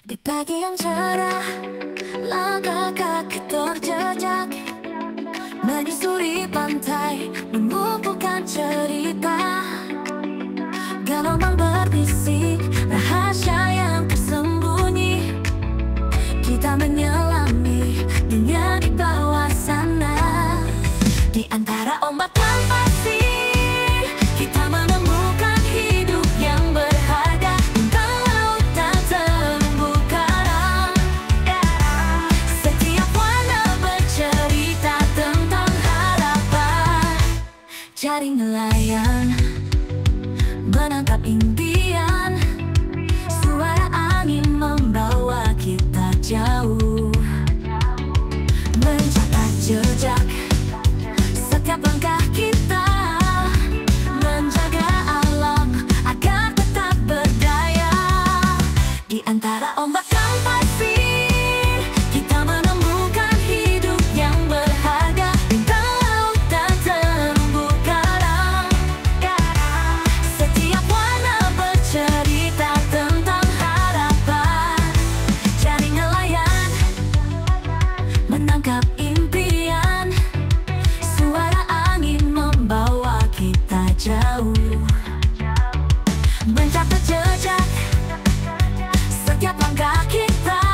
Di pagi yang cerah, langkah kaki terjejak menyusuri pantai, mengumpulkan cerita. Gelombang berbisik, rahasia yang tersembunyi. Kita menyelami dunia di bawah sana. Di antara ombak dan pasir, kita menemukan hidup yang berharga. Bintang laut dan terumbu karang, setiap warna bercerita tentang harapan. Jaring nelayan menangkap impian, suara angin membawa kita jauh, mencatat jejak setiap langkah kita, menjaga alam agar tetap berdaya. Di antara ombak dan pasir, kita menemukan hidup yang berharga. Bintang laut dan terumbu karang, setiap warna bercerita tentang harapan. Jaring nelayan menangkap impian, suara angin membawa kita jauh, mencatat jejak setiap langkah kita,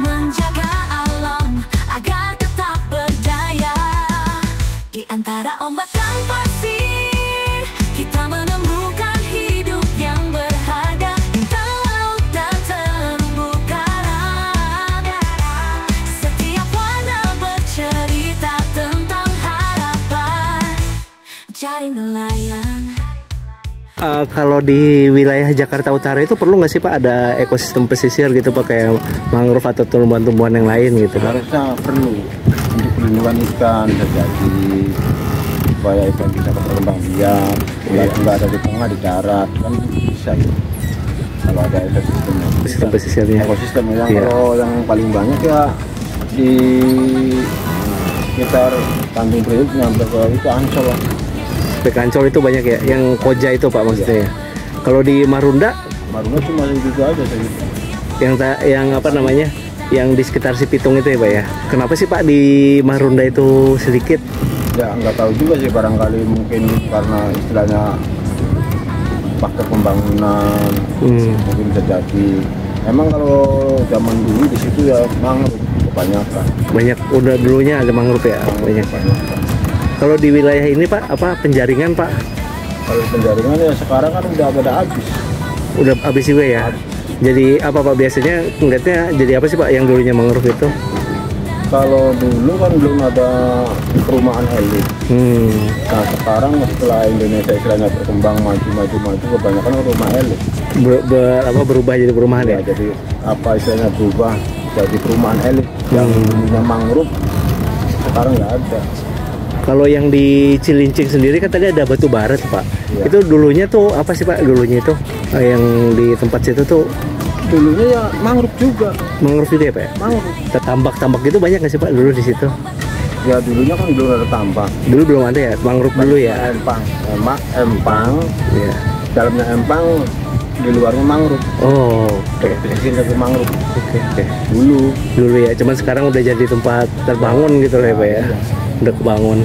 menjaga alam agar tetap berdaya. Di antara ombak dan pasir, kita menemukan hidup yang berharga. Bintang laut dan terumbu karang, setiap warna bercerita tentang harapan. Jaring nelayan. Kalau di wilayah Jakarta Utara itu perlu nggak sih Pak ada ekosistem pesisir gitu Pak, kayak mangrove atau tumbuhan-tumbuhan yang lain gitu Pak? Harusnya perlu untuk perlindungan ikan terjadi, supaya ikan bisa berkembang biak, nggak ada di tengah di darat kan bisa ya. Kalau ada ekosistemnya, Ekosistem pesisirnya. ekosistem yang Iya. kalau yang paling banyak ya di sekitar Tanjung Priok nyampe ke itu Ancol lah. Sampai ke Ancol itu banyak ya, yang Koja itu Pak maksudnya ya. Kalau di Marunda, Marunda cuma itu aja saya gitu. yang apa namanya, yang di sekitar si Pitung itu ya Pak ya. Kenapa sih Pak di Marunda itu sedikit? Ya nggak tahu juga sih, barangkali mungkin karena istilahnya faktor pembangunan mungkin terjadi. Emang kalau zaman dulu di situ ya mangrove kebanyakan. Banyak, udah dulunya ada mangrove ya, banyak. Kalau di wilayah ini Pak, apa penjaringan Pak? Kalau penjaringan ya sekarang kan udah pada habis. Udah habis juga ya. Jadi apa Pak biasanya ngeliatnya jadi apa sih Pak yang dulunya mangrove itu? Kalau dulu kan belum ada perumahan elit. Nah sekarang setelah Indonesia istilahnya berkembang maju, kebanyakan rumah elit. Berubah jadi perumahan ya? Ya, jadi apa istilahnya berubah jadi perumahan elit. Yang dulunya mangrove sekarang nggak ada. Kalau yang di Cilincing sendiri kan tadi ada batu bara tuh Pak. Iya. Itu dulunya tuh apa sih Pak dulunya itu? Yang di tempat situ tuh Dulunya ya mangrove juga. mangrove juga ya Pak ya? Mangrove. Tambak-tambak gitu banyak nggak sih Pak dulu di situ? Ya dulunya kan belum ada tambak. Dulu belum ada ya, mangrove dulu ya? Empang, empang, Iya. dalamnya empang, di luarnya mangrove. Oh, oke. Pesisir dari mangrove. Oke. Dulu Ya, cuman sekarang udah jadi tempat terbangun gitu lah ya Pak ya? Udah kebangun.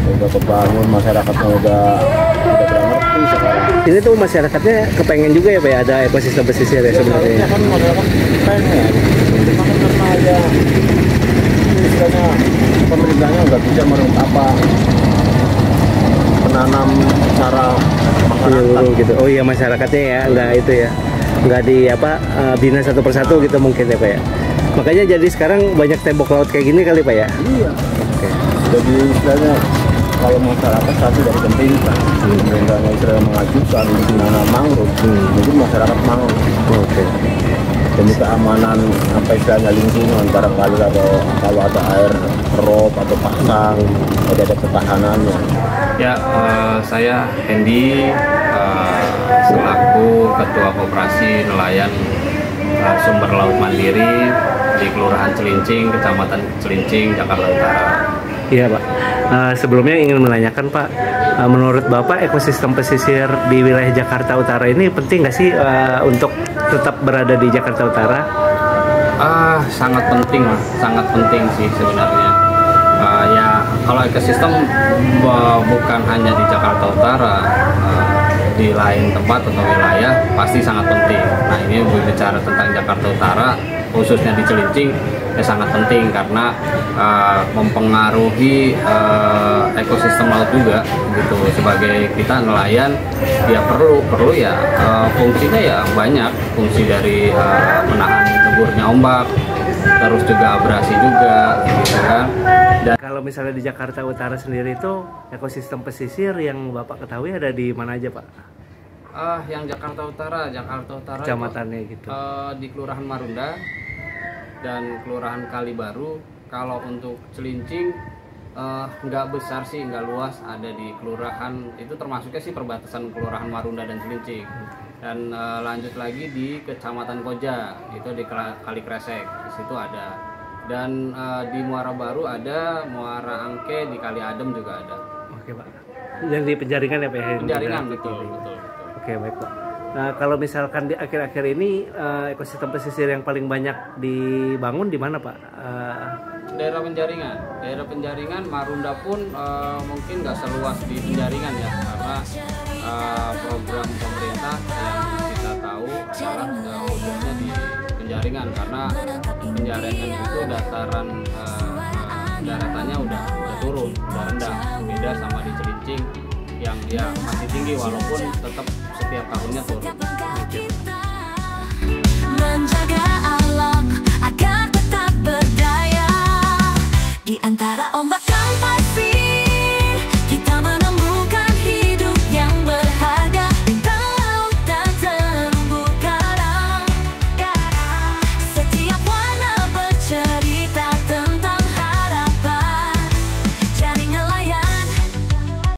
udah kebangun, masyarakatnya udah pada ngerti sekarang. Ini tuh masyarakatnya kepengen juga ya Pak ya ada ekosistem pesisir ya sebenarnya. Seharusnya kan masyarakat pengen, cuma kan karena aja istilahnya pemerintahnya nggak bisa menanam cara masyarakat. Gitu. Oh iya masyarakatnya ya, nggak itu ya, nggak di bina satu persatu gitu mungkin ya Pak ya. Makanya jadi sekarang banyak tembok laut kayak gini kali Pak ya. Iya. Oke. Jadi istilahnya kalau masyarakat satu dari pemerintah, pemerintahnya istilahnya mengajukan menanam mangrove, jadi masyarakat mangrove. Oke. Demi keamanan apa istilahnya lingkungan, barangkali kalau ada air rob atau pasang, ada ketahanannya. Ya, saya Hendy selaku Ketua Koperasi Nelayan Sumber Laut Mandiri di Kelurahan Cilincing, Kecamatan Cilincing, Jakarta Utara. Iya Pak. Sebelumnya ingin menanyakan Pak, menurut Bapak ekosistem pesisir di wilayah Jakarta Utara ini penting nggak sih untuk tetap berada di Jakarta Utara? Sangat penting lah, sangat penting sih sebenarnya. Ya kalau ekosistem bukan hanya di Jakarta Utara, di lain tempat atau wilayah pasti sangat penting. Nah ini berbicara tentang Jakarta Utara, khususnya di Cilincing, ya sangat penting karena mempengaruhi ekosistem laut juga gitu. Sebagai kita nelayan, ya perlu ya fungsinya ya banyak, fungsi dari menahan tegurnya ombak, terus juga abrasi juga gitu kan. Dan kalau misalnya di Jakarta Utara sendiri itu ekosistem pesisir yang Bapak ketahui ada di mana aja, Pak? Yang Jakarta Utara Kecamatannya gitu. Di Kelurahan Marunda dan Kelurahan Kalibaru. Kalau untuk Cilincing nggak besar sih, nggak luas, ada di kelurahan itu, termasuknya sih perbatasan Kelurahan Marunda dan Cilincing. Dan lanjut lagi di Kecamatan Koja, itu di Kalikresek, di situ ada. Dan di Muara Baru ada, Muara Angke, di Kali Adem juga ada. Oke Pak. Yang di Penjaringan ya Pak? Penjaringan, betul. Oke baik Pak. Nah kalau misalkan di akhir-akhir ini ekosistem pesisir yang paling banyak dibangun di mana Pak? Daerah Penjaringan, Marunda pun mungkin nggak seluas di Penjaringan ya, karena program pemerintah yang kita tahu adalah khususnya di Penjaringan, karena Penjaringan itu daratannya udah turun, udah rendah, beda sama di Cilincing yang dia masih tinggi walaupun tetap setiap tahunnya turun.